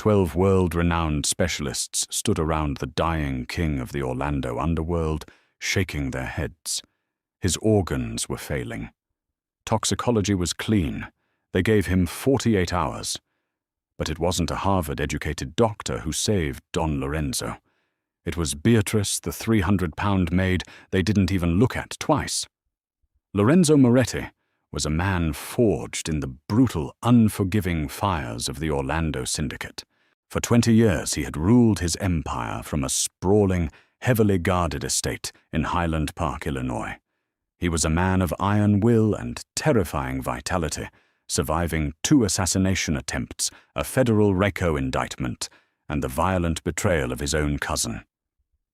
12 world-renowned specialists stood around the dying king of the Orlando underworld, shaking their heads. His organs were failing. Toxicology was clean. They gave him 48 hours. But it wasn't a Harvard-educated doctor who saved Don Lorenzo. It was Beatrice, the 300-pound maid they didn't even look at twice. Lorenzo Moretti was a man forged in the brutal, unforgiving fires of the Orlando Syndicate. For 20 years he had ruled his empire from a sprawling, heavily guarded estate in Highland Park, Illinois. He was a man of iron will and terrifying vitality, surviving 2 assassination attempts, a federal RICO indictment, and the violent betrayal of his own cousin.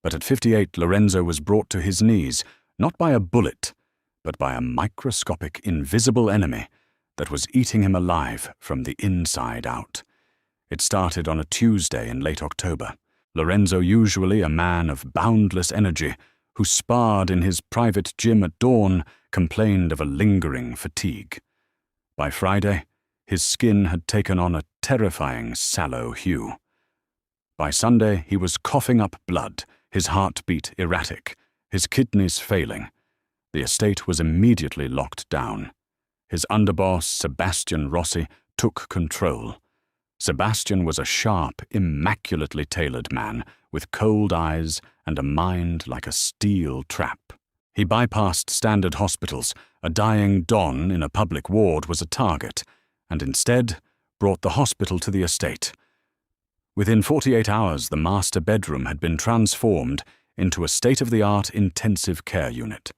But at 58, Lorenzo was brought to his knees, not by a bullet, but by a microscopic, invisible enemy that was eating him alive from the inside out. It started on a Tuesday in late October. Lorenzo, usually a man of boundless energy, who sparred in his private gym at dawn, complained of a lingering fatigue. By Friday, his skin had taken on a terrifying sallow hue. By Sunday, he was coughing up blood, his heartbeat erratic, his kidneys failing. The estate was immediately locked down. His underboss, Sebastian Rossi, took control. Sebastian was a sharp, immaculately tailored man with cold eyes and a mind like a steel trap. He bypassed standard hospitals. A dying Don in a public ward was a target, and instead brought the hospital to the estate. Within 48 hours, the master bedroom had been transformed into a state-of-the-art intensive care unit.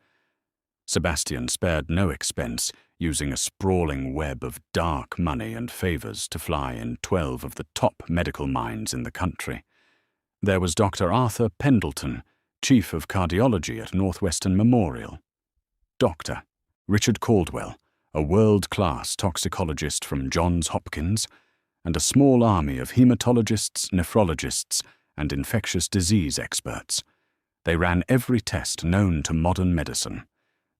Sebastian spared no expense, using a sprawling web of dark money and favors to fly in 12 of the top medical minds in the country. There was Dr. Arthur Pendleton, Chief of Cardiology at Northwestern Memorial. Dr. Richard Caldwell, a world-class toxicologist from Johns Hopkins, and a small army of hematologists, nephrologists, and infectious disease experts. They ran every test known to modern medicine.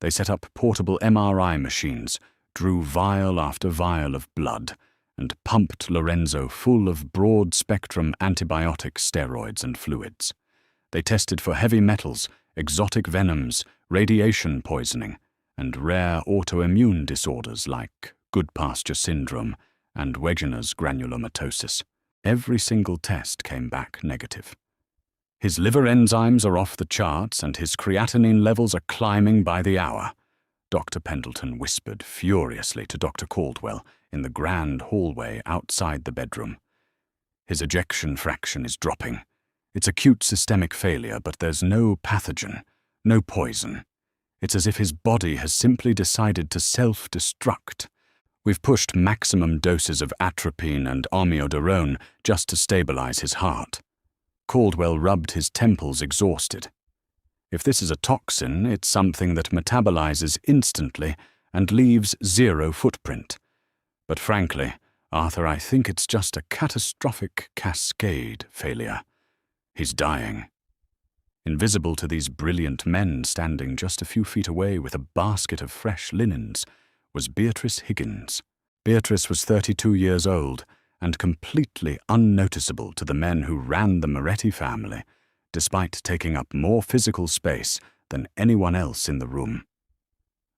They set up portable MRI machines, drew vial after vial of blood, and pumped Lorenzo full of broad-spectrum antibiotic steroids and fluids. They tested for heavy metals, exotic venoms, radiation poisoning, and rare autoimmune disorders like Goodpasture syndrome and Wegener's granulomatosis. Every single test came back negative. His liver enzymes are off the charts and his creatinine levels are climbing by the hour, Dr. Pendleton whispered furiously to Dr. Caldwell in the grand hallway outside the bedroom. His ejection fraction is dropping. It's acute systemic failure, but there's no pathogen, no poison. It's as if his body has simply decided to self-destruct. We've pushed maximum doses of atropine and amiodarone just to stabilize his heart. Caldwell rubbed his temples, exhausted. If this is a toxin, it's something that metabolizes instantly and leaves zero footprint. But frankly, Arthur, I think it's just a catastrophic cascade failure. He's dying. Invisible to these brilliant men standing just a few feet away with a basket of fresh linens was Beatrice Higgins. Beatrice was 32 years old and completely unnoticeable to the men who ran the Moretti family, despite taking up more physical space than anyone else in the room.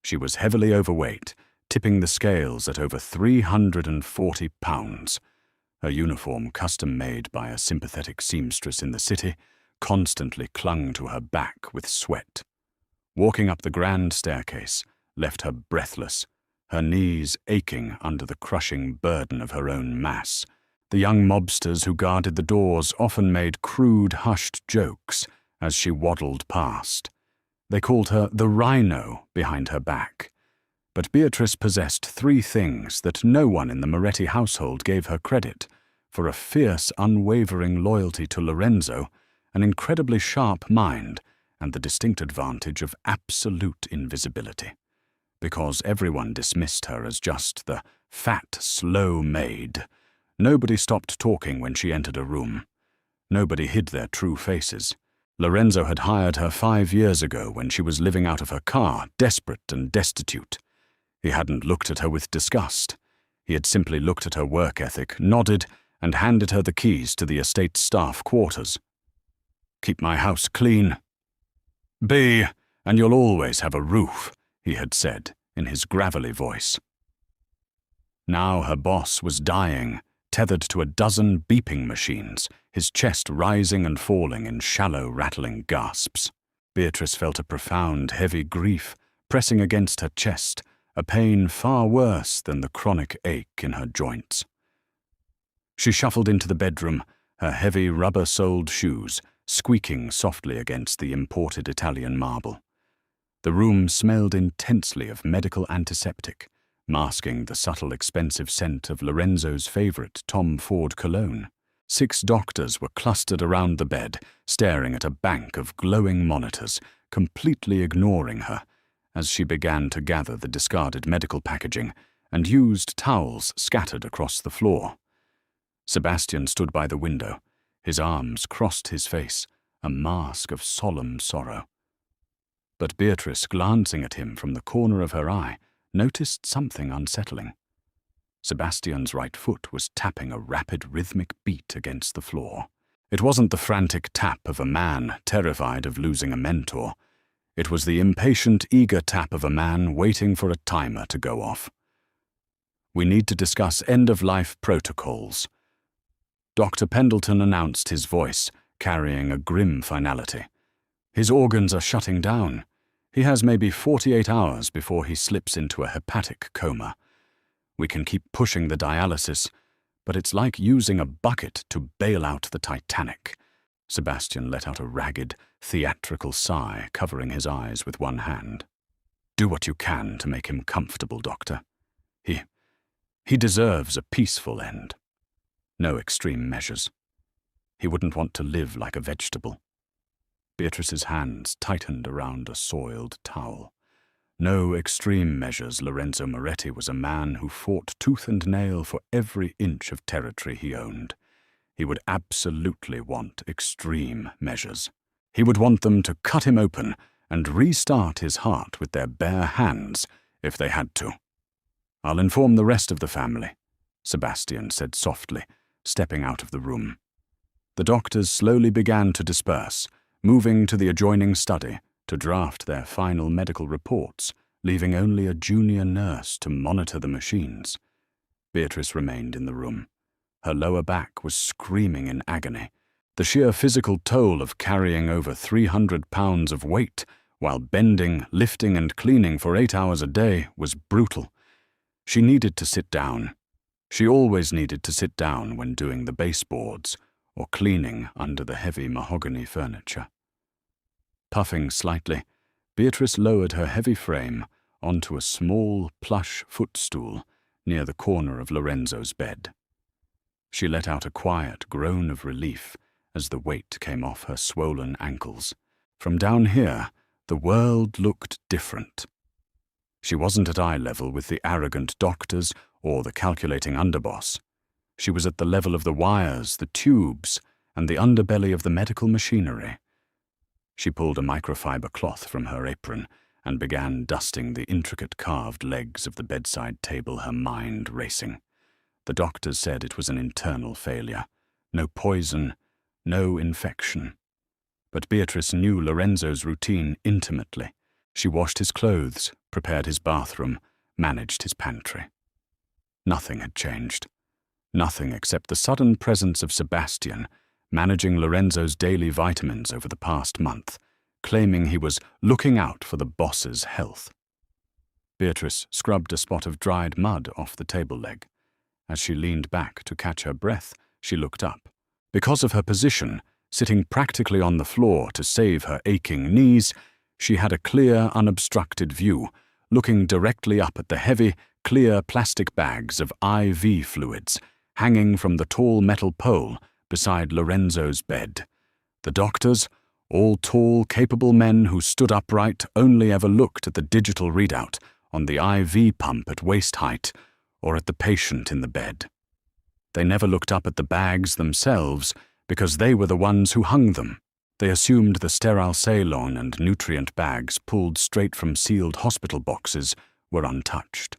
She was heavily overweight, tipping the scales at over 340 pounds. Her uniform, custom-made by a sympathetic seamstress in the city, constantly clung to her back with sweat. Walking up the grand staircase left her breathless, her knees aching under the crushing burden of her own mass. The young mobsters who guarded the doors often made crude, hushed jokes as she waddled past. They called her the Rhino behind her back. But Beatrice possessed 3 things that no one in the Moretti household gave her credit for: a fierce, unwavering loyalty to Lorenzo, an incredibly sharp mind, and the distinct advantage of absolute invisibility. Because everyone dismissed her as just the fat, slow maid, nobody stopped talking when she entered a room. Nobody hid their true faces. Lorenzo had hired her 5 years ago when she was living out of her car, desperate and destitute. He hadn't looked at her with disgust. He had simply looked at her work ethic, nodded, and handed her the keys to the estate staff quarters. "Keep my house clean." "Be, and you'll always have a roof," he had said in his gravelly voice. Now her boss was dying, tethered to a dozen beeping machines, his chest rising and falling in shallow, rattling gasps. Beatrice felt a profound, heavy grief pressing against her chest, a pain far worse than the chronic ache in her joints. She shuffled into the bedroom, her heavy rubber-soled shoes squeaking softly against the imported Italian marble. The room smelled intensely of medical antiseptic, masking the subtle, expensive scent of Lorenzo's favorite Tom Ford cologne. 6 doctors were clustered around the bed, staring at a bank of glowing monitors, completely ignoring her as she began to gather the discarded medical packaging and used towels scattered across the floor. Sebastian stood by the window, his arms crossed his face, a mask of solemn sorrow. But Beatrice, glancing at him from the corner of her eye, noticed something unsettling. Sebastian's right foot was tapping a rapid rhythmic beat against the floor. It wasn't the frantic tap of a man terrified of losing a mentor. It was the impatient, eager tap of a man waiting for a timer to go off. "We need to discuss end-of-life protocols." Dr. Pendleton announced, his voice carrying a grim finality. "His organs are shutting down. He has maybe 48 hours before he slips into a hepatic coma. We can keep pushing the dialysis, but it's like using a bucket to bail out the Titanic." Sebastian let out a ragged, theatrical sigh, covering his eyes with one hand. "Do what you can to make him comfortable, Doctor. He deserves a peaceful end. No extreme measures. He wouldn't want to live like a vegetable." Beatrice's hands tightened around a soiled towel. No extreme measures. Lorenzo Moretti was a man who fought tooth and nail for every inch of territory he owned. He would absolutely want extreme measures. He would want them to cut him open and restart his heart with their bare hands if they had to. "I'll inform the rest of the family," Sebastian said softly, stepping out of the room. The doctors slowly began to disperse, moving to the adjoining study to draft their final medical reports, leaving only a junior nurse to monitor the machines. Beatrice remained in the room. Her lower back was screaming in agony. The sheer physical toll of carrying over 300 pounds of weight while bending, lifting, and cleaning for 8 hours a day was brutal. She needed to sit down. She always needed to sit down when doing the baseboards or cleaning under the heavy mahogany furniture. Puffing slightly, Beatrice lowered her heavy frame onto a small, plush footstool near the corner of Lorenzo's bed. She let out a quiet groan of relief as the weight came off her swollen ankles. From down here, the world looked different. She wasn't at eye level with the arrogant doctors or the calculating underboss. She was at the level of the wires, the tubes, and the underbelly of the medical machinery. She pulled a microfiber cloth from her apron and began dusting the intricate carved legs of the bedside table, her mind racing. The doctors said it was an internal failure. No poison, no infection. But Beatrice knew Lorenzo's routine intimately. She washed his clothes, prepared his bathroom, managed his pantry. Nothing had changed. Nothing except the sudden presence of Sebastian, managing Lorenzo's daily vitamins over the past month, claiming he was looking out for the boss's health. Beatrice scrubbed a spot of dried mud off the table leg. As she leaned back to catch her breath, she looked up. Because of her position, sitting practically on the floor to save her aching knees, she had a clear, unobstructed view, looking directly up at the heavy, clear plastic bags of IV fluids hanging from the tall metal pole beside Lorenzo's bed. The doctors, all tall, capable men who stood upright, only ever looked at the digital readout on the IV pump at waist height or at the patient in the bed. They never looked up at the bags themselves because they were the ones who hung them. They assumed the sterile Ceylon and nutrient bags pulled straight from sealed hospital boxes were untouched.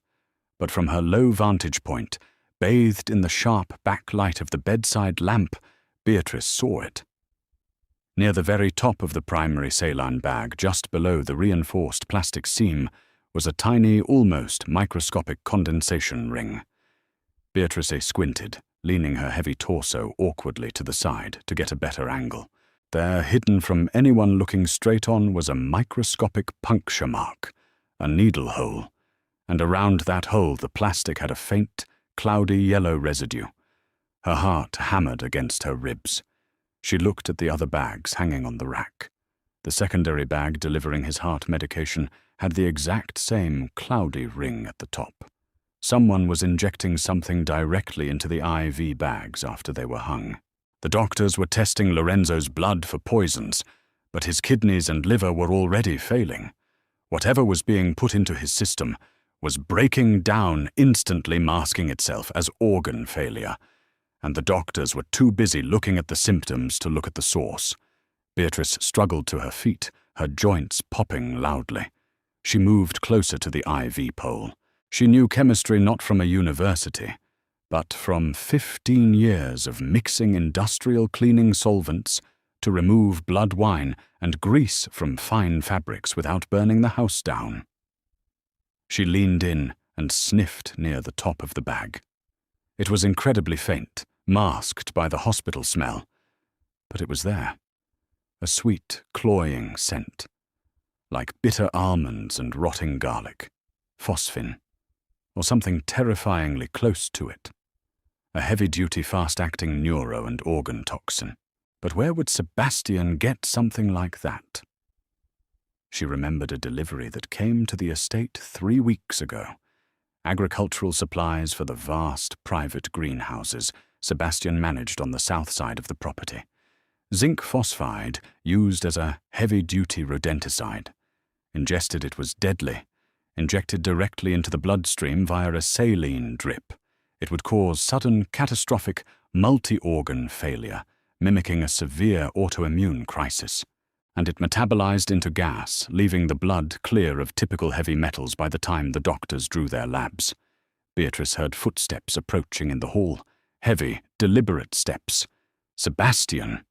But from her low vantage point, Bathed in the sharp backlight of the bedside lamp, Beatrice saw it. Near the very top of the primary saline bag, just below the reinforced plastic seam, was a tiny, almost microscopic condensation ring. Beatrice squinted, leaning her heavy torso awkwardly to the side to get a better angle. There, hidden from anyone looking straight on, was a microscopic puncture mark, a needle hole, and around that hole the plastic had a faint, cloudy yellow residue. Her heart hammered against her ribs. She looked at the other bags hanging on the rack. The secondary bag delivering his heart medication had the exact same cloudy ring at the top. Someone was injecting something directly into the IV bags after they were hung. The doctors were testing Lorenzo's blood for poisons, but his kidneys and liver were already failing. Whatever was being put into his system was breaking down, instantly masking itself as organ failure, and the doctors were too busy looking at the symptoms to look at the source. Beatrice struggled to her feet, her joints popping loudly. She moved closer to the IV pole. She knew chemistry not from a university, but from 15 years of mixing industrial cleaning solvents to remove blood wine and grease from fine fabrics without burning the house down. She leaned in and sniffed near the top of the bag. It was incredibly faint, masked by the hospital smell, but it was there. A sweet, cloying scent, like bitter almonds and rotting garlic, phosphine, or something terrifyingly close to it. A heavy-duty, fast-acting neuro and organ toxin. But where would Sebastian get something like that? She remembered a delivery that came to the estate 3 weeks ago. Agricultural supplies for the vast private greenhouses Sebastian managed on the south side of the property. Zinc phosphide, used as a heavy-duty rodenticide. Ingested, it was deadly. Injected directly into the bloodstream via a saline drip, it would cause sudden, catastrophic, multi-organ failure, mimicking a severe autoimmune crisis. And it metabolized into gas, leaving the blood clear of typical heavy metals by the time the doctors drew their labs. Beatrice heard footsteps approaching in the hall. Heavy, deliberate steps. Sebastian!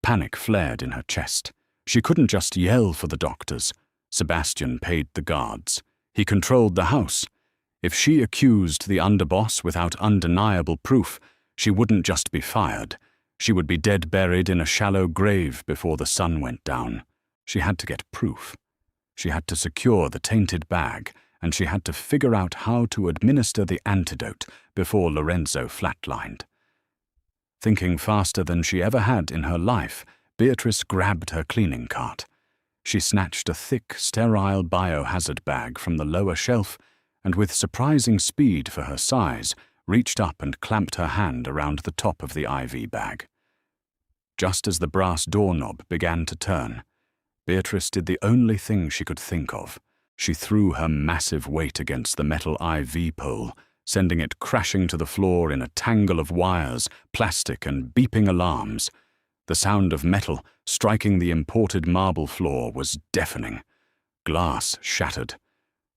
Panic flared in her chest. She couldn't just yell for the doctors. Sebastian paid the guards. He controlled the house. If she accused the underboss without undeniable proof, she wouldn't just be fired. She would be dead buried in a shallow grave before the sun went down. She had to get proof. She had to secure the tainted bag, and she had to figure out how to administer the antidote before Lorenzo flatlined. Thinking faster than she ever had in her life, Beatrice grabbed her cleaning cart. She snatched a thick, sterile biohazard bag from the lower shelf and, with surprising speed for her size, reached up and clamped her hand around the top of the IV bag. Just as the brass doorknob began to turn, Beatrice did the only thing she could think of. She threw her massive weight against the metal IV pole, sending it crashing to the floor in a tangle of wires, plastic, and beeping alarms. The sound of metal striking the imported marble floor was deafening. Glass shattered.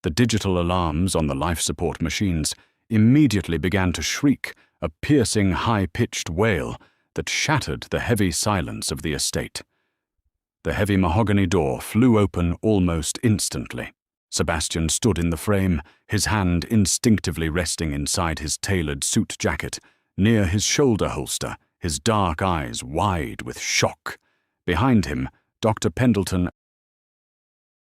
The digital alarms on the life support machines immediately began to shriek, a piercing, high-pitched wail that shattered the heavy silence of the estate. The heavy mahogany door flew open almost instantly. Sebastian stood in the frame, his hand instinctively resting inside his tailored suit jacket, near his shoulder holster, his dark eyes wide with shock. Behind him, Dr. Pendleton